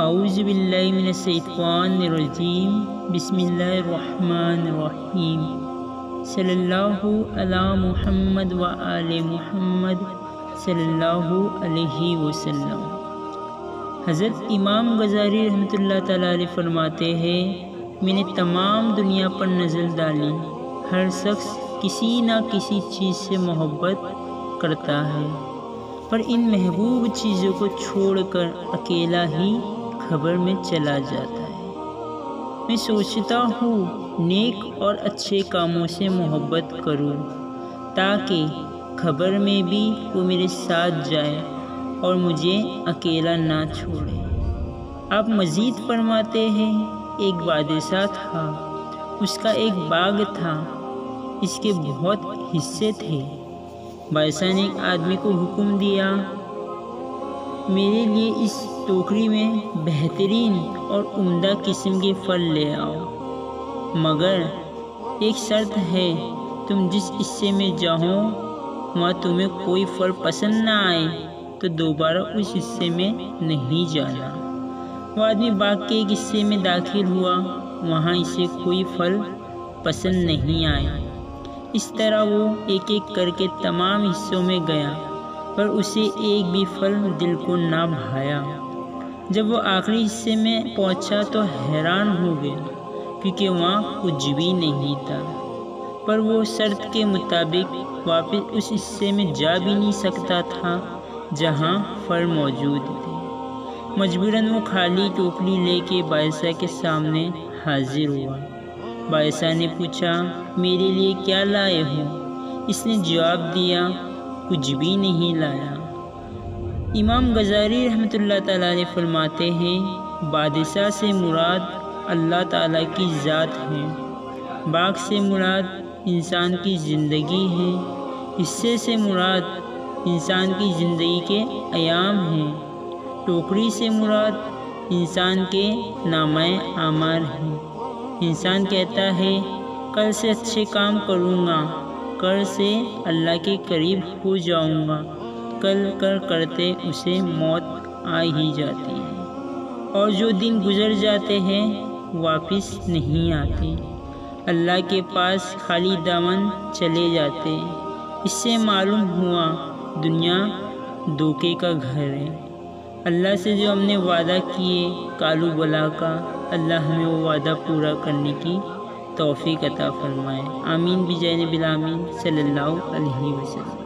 اعوذ باللہ من الشیطان الرجیم بسم اللہ الرحمن الرحیم صلی اللہ علی محمد و آل محمد صلی اللہ علیہ وسلم۔ حضرت امام غزالی رحمۃ اللہ تعالیٰ علیہ فرماتے ہیں، میں نے تمام دنیا پر نظر ڈالی، ہر شخص کسی نہ کسی چیز سے محبت کرتا ہے، پر ان محبوب چیزوں کو چھوڑ کر اکیلا ہی قبر میں چلا جاتا ہے۔ میں سوچتا ہوں نیک اور اچھے کاموں سے محبت کروں تاکہ قبر میں بھی وہ میرے ساتھ جائے اور مجھے اکیلا نہ چھوڑے۔ آپ مزید فرماتے ہیں، ایک بادشاہ تھا، اس کا ایک باغ تھا، اس کے بہت حصے تھے۔ بادشاہ نے ایک آدمی کو حکم دیا، میرے لیے اس ٹوکری میں بہترین اور عمدہ قسم کے پھل لے آؤ، مگر ایک شرط ہے، تم جس حصے میں جاؤ وہاں تمہیں کوئی پھل پسند نہ آئے تو دوبارہ اس حصے میں نہیں جانا۔ وہ آدمی باغ کے ایک حصے میں داخل ہوا، وہاں اسے کوئی پھل پسند نہیں آیا۔ اس طرح وہ ایک ایک کر کے تمام حصوں میں گیا، پر اسے ایک بھی پھل دل کو نہ بھایا۔ جب وہ آخری حصے میں پہنچا تو حیران ہو گیا، کیونکہ وہاں کچھ بھی نہیں تھا، پر وہ شرط کے مطابق واپس اس حصے میں جا بھی نہیں سکتا تھا جہاں پھل موجود تھے۔ مجبوراً وہ خالی ٹوکری لے کے بادشاہ کے سامنے حاضر ہوا۔ بادشاہ نے پوچھا، میرے لیے کیا لائے ہو؟ اس نے جواب دیا، کچھ بھی نہیں لایا۔ امام غزالی رحمۃ اللہ تعالیٰ علیہ فرماتے ہیں، بادشاہ سے مراد اللہ تعالیٰ کی ذات ہے، باغ سے مراد انسان کی زندگی ہے، حصے سے مراد انسان کی زندگی کے ایام ہیں، ٹوکری سے مراد انسان کے نامہ اعمال ہیں۔ انسان کہتا ہے، کل سے اچھے کام کروں گا، کل سے اللہ کے قریب ہو جاؤں گا، کل کرتے اسے موت آ ہی جاتی ہے، اور جو دن گزر جاتے ہیں واپس نہیں آتے، اللہ کے پاس خالی دامن چلے جاتے۔ اس سے معلوم ہوا دنیا دھوکے کا گھر ہے۔ اللہ سے جو ہم نے وعدہ کیے کالو بلا کا، اللہ ہمیں وہ وعدہ پورا کرنے کی توفیق عطا فرمائے۔ آمین بجاہ نبی الامین صلی اللہ علیہ وسلم۔